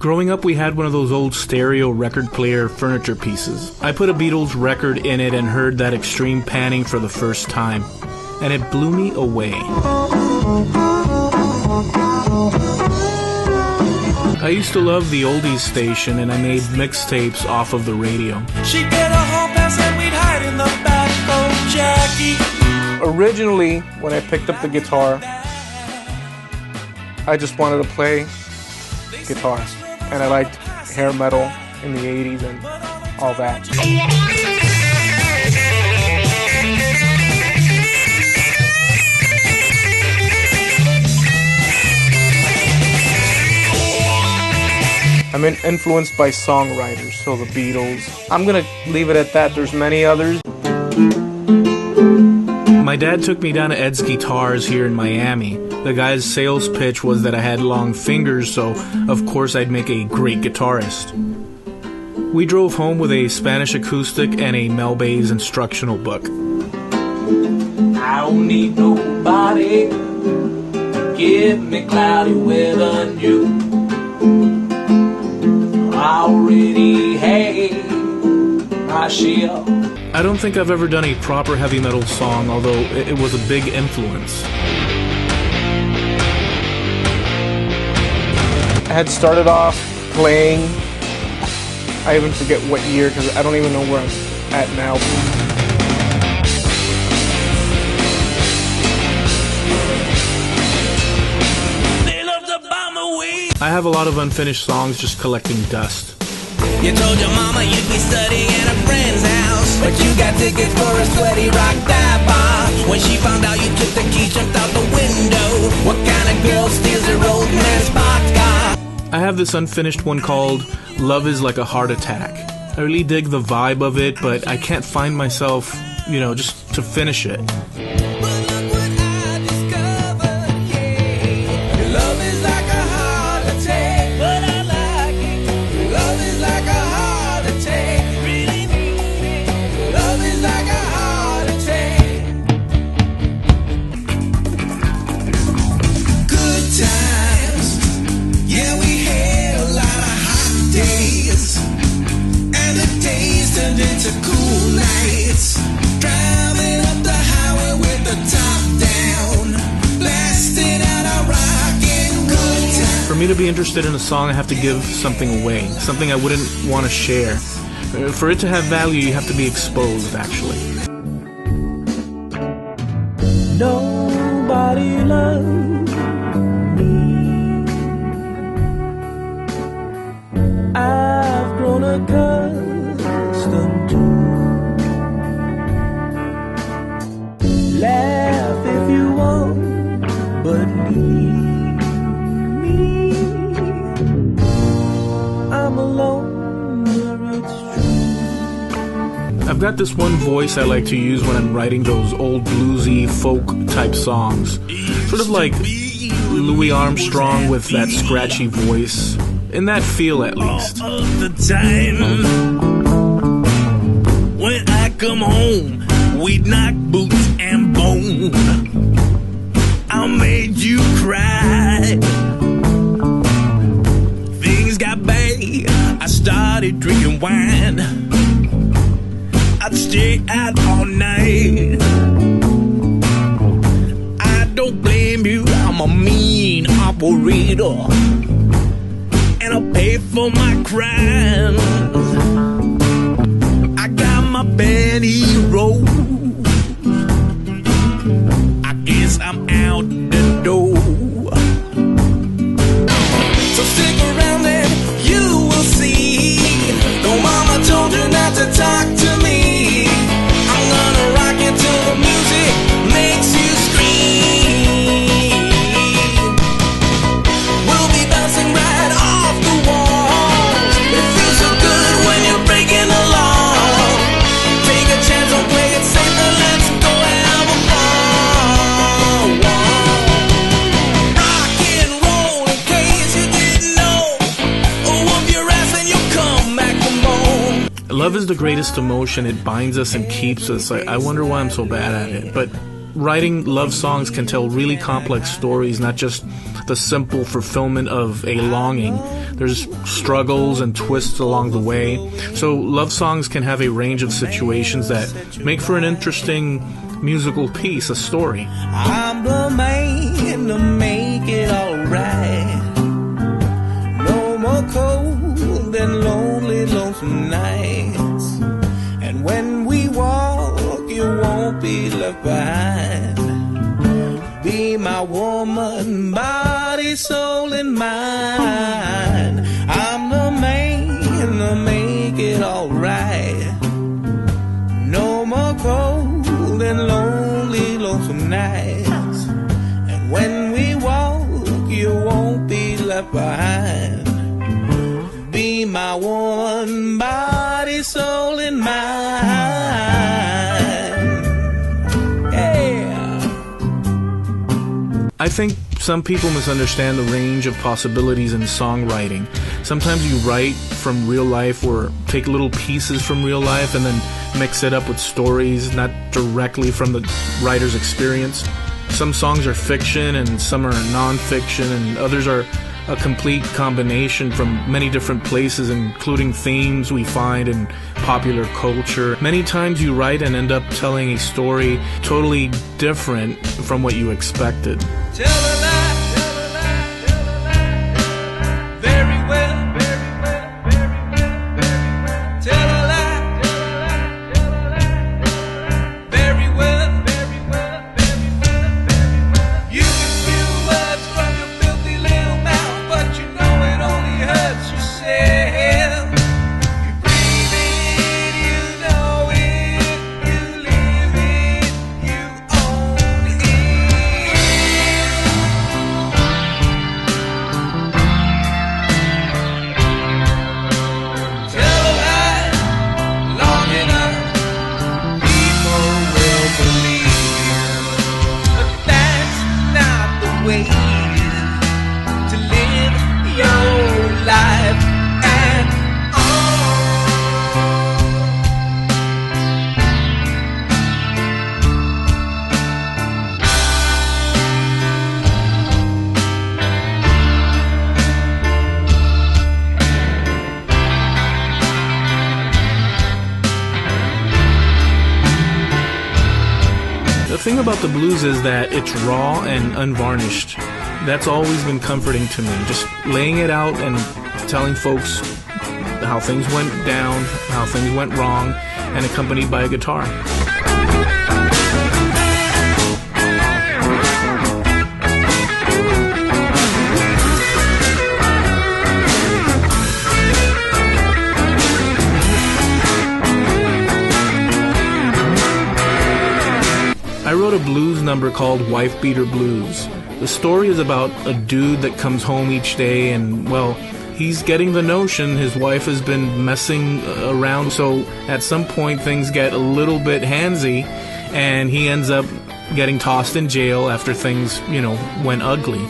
Growing up, we had one of those old stereo record player furniture pieces. I put a Beatles record in it and heard that extreme panning for the first time, and it blew me away. I used to love the oldies station, and I made mixtapes off of the radio. She'd get a hall pass and we'd hide in the back of Jackie. Originally, when I picked up the guitar, I just wanted to play guitar. And I liked hair metal in the 80s and all that. I'm influenced by songwriters, so the Beatles. I'm gonna leave it at that. There's many others. My dad took me down to Ed's Guitars here in Miami. The guy's sales pitch was that I had long fingers, so of course I'd make a great guitarist. We drove home with a Spanish acoustic and a Mel Bay's instructional book. I don't need nobody to give me cloudy weather new. I already had my share. I don't think I've ever done a proper heavy metal song, although it was a big influence. I had started off playing, I even forget what year because I don't even know where I'm at now. I have a lot of unfinished songs just collecting dust. You told your mama you'd be studying at a friend's house, but you got tickets for a sweaty rock dive bar. When she found out you took the key, jumped out the window. What kind of girl steals a road man's boxcar? I have this unfinished one called Love Is Like a Heart Attack. I really dig the vibe of it, but I can't find myself, just to finish it. For me to be interested in a song, I have to give something away, something I wouldn't want to share. For it to have value, you have to be exposed, actually. Nobody loves me. I've grown accustomed to laugh if you want, but leave. I've got this one voice I like to use when I'm writing those old bluesy folk type songs. Sort of like Louis Armstrong with that scratchy voice. In that feel, at least. All of the time when I come home, we knock boots and bone. I made you cry. Things got bad. I started drinking wine. I'd stay out all night. I don't blame you, I'm a mean operator, and I'll pay for my crimes. I got my pantyhose. I guess I'm out the door. So stick around and you will see. No mama told you not to talk to me. Love is the greatest emotion. It binds us and keeps us. I wonder why I'm so bad at it. But writing love songs can tell really complex stories, not just the simple fulfillment of a longing. There's struggles and twists along the way. So love songs can have a range of situations that make for an interesting musical piece, a story. I'm the man to make it alright. No more cold and lonely, lonesome nights. And when we walk, you won't be left behind. Be my woman, body, soul, and mind. I'm the man to make it alright. No more cold and lonely, lonesome nights. And when we walk, you won't be left behind. Be my woman, body, soul, and mind. I think some people misunderstand the range of possibilities in songwriting. Sometimes you write from real life or take little pieces from real life and then mix it up with stories not directly from the writer's experience. Some songs are fiction and some are non-fiction, and others are a complete combination from many different places, including themes we find in popular culture. Many times you write and end up telling a story totally different from what you expected. Tell a lie, tell a lie, tell a lie, very well, very well, very well, very well. Tell a lie, tell a lie, tell a lie, very well, very well, very well, very well. You can spew words from your filthy little mouth, but you know it only hurts yourself. You breathe it, you know it, you live it, you own it. Tell a lie long enough, people will believe. But that's not the way to live your life at all. The thing about the blues is that it's raw and unvarnished. That's always been comforting to me. Just laying it out and telling folks how things went down, how things went wrong, and accompanied by a guitar. I wrote a blues number called Wife Beater Blues. The story is about a dude that comes home each day and, well, he's getting the notion his wife has been messing around, so at some point things get a little bit handsy and he ends up getting tossed in jail after things, went ugly.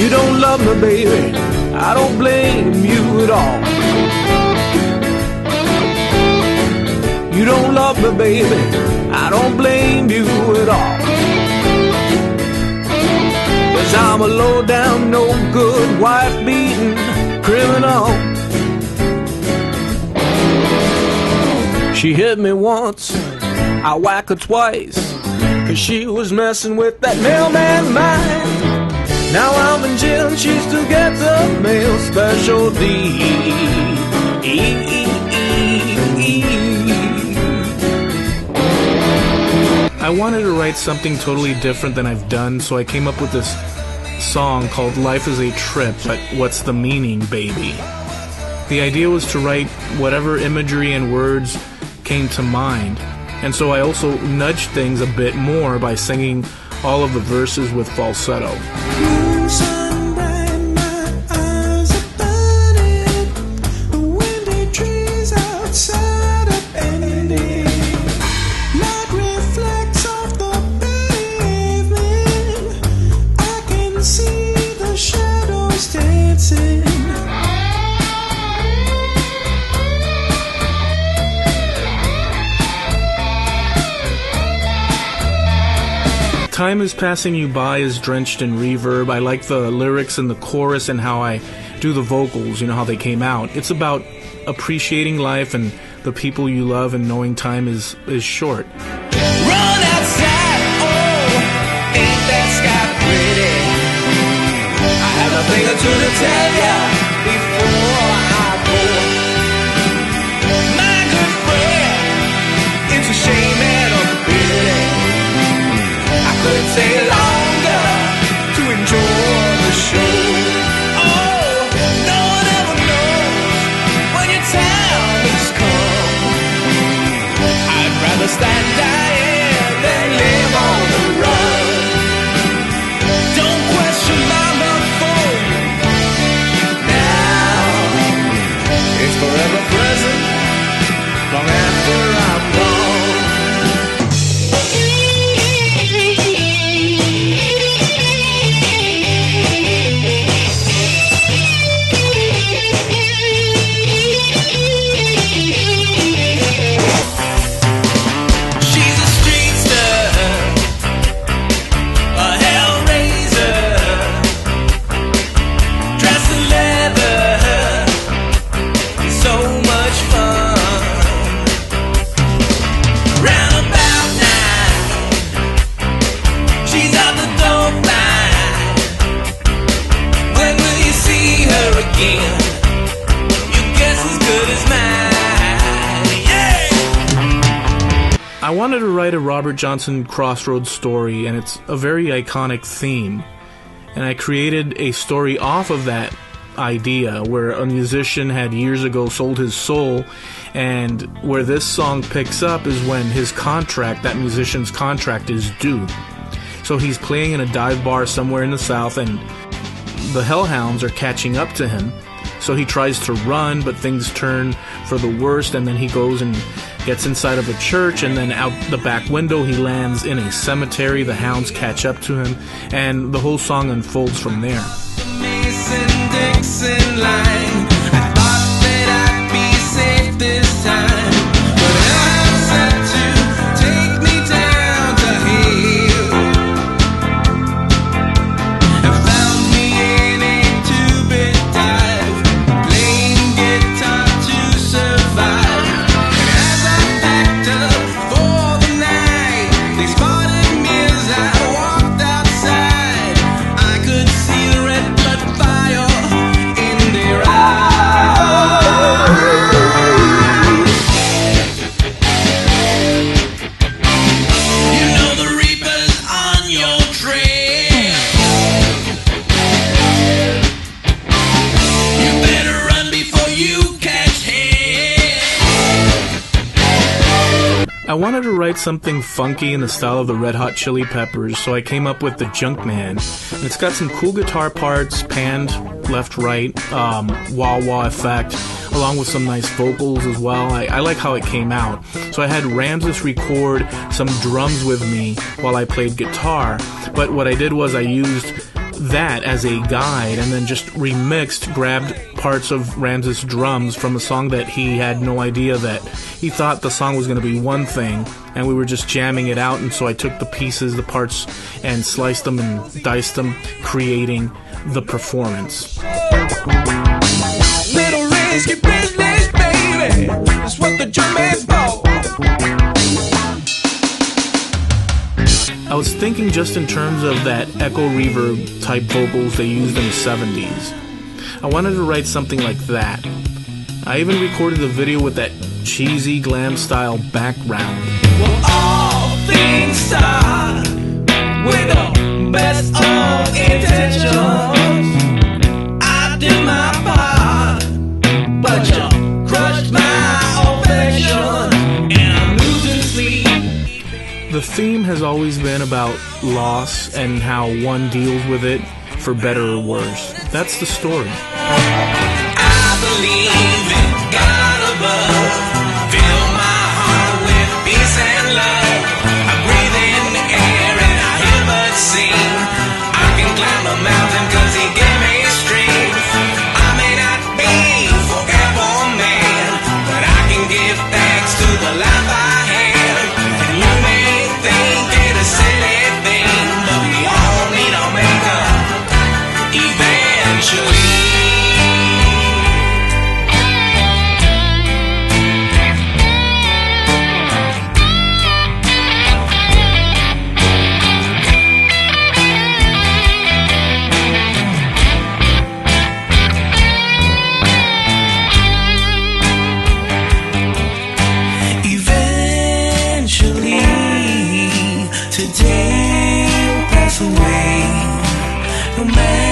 You don't love me, baby, I don't blame you at all. You don't love me, baby, I don't blame you at all. 'Cause I'm a low-down, no-good, wife-beating criminal. She hit me once, I whack her twice, 'cause she was messing with that mailman mine. Now I'm in jail and she still gets a mail specialty. I wanted to write something totally different than I've done, so I came up with this song called Life is a Trip, but what's the meaning, baby? The idea was to write whatever imagery and words came to mind, and so I also nudged things a bit more by singing all of the verses with falsetto. Time Is Passing You By is drenched in reverb. I like the lyrics and the chorus and how I do the vocals, you know, how they came out. It's about appreciating life and the people you love and knowing time is short. Run outside, oh, ain't that sky pretty? I have a thing or two to tell ya before I go. My good friend, it's a shame and a pity I couldn't stay longer to enjoy the show. Oh, no one ever knows when your time has come. I'd rather stand dying than live on the run. Don't question my love for you now. It's forever present, long after I'm gone. She's a streetster, a hellraiser, dressed in leather, so much fun. Round about 9, she's out the door blind. When will you see her again? Your guess as good as mine. Yeah! I wanted to write a Robert Johnson Crossroads story, and it's a very iconic theme. And I created a story off of that idea where a musician had years ago sold his soul, and where this song picks up is when his contract, that musician's contract, is due. So he's playing in a dive bar somewhere in the South, and the hellhounds are catching up to him. So he tries to run, but things turn for the worst, and then he goes and gets inside of a church, and then out the back window he lands in a cemetery. The hounds catch up to him, and the whole song unfolds from there. Mason-Dixon line. I thought that I'd be safe this time, but I'm set to take me down to hell. And found me in a two-bit dive, playing guitar to survive. And as I packed up for the night, they spotted me as I walked outside. I could see the red blood fire in their eyes. You know the reaper's on your trail. You better run before you catch hell. I wanted to write something funky in the style of the Red Hot Chili Peppers, so I came up with the Junkman. And it's got some cool guitar parts, panned left, right, wah-wah effect, along with some nice vocals as well. I like how it came out. So I had Ramses record some drums with me while I played guitar, but what I did was I used that as a guide and then just remixed, grabbed parts of Ramses' drums from a song that he had no idea that he thought the song was going to be one thing, and we were just jamming it out. And so I took the pieces, the parts, and sliced them and diced them, creating the performance. Little risky business, baby. That's what the Junkman's for. I was thinking just in terms of that echo reverb type vocals they used in the 70s. I wanted to write something like that. I even recorded the video with that cheesy glam style background. Well, all things start with the best of intentions. I did my part, but you crushed my affection, and I'm losing sleep. The theme has always been about loss and how one deals with it for better or worse. That's the story. I believe in God above. Fill my heart with peace and love. I breathe in the air and I hear birds sing. I can climb a mountain 'cause he gave me strength. I may not be forever man, but I can give thanks to the life I have. And you may think it a silly thing, romance.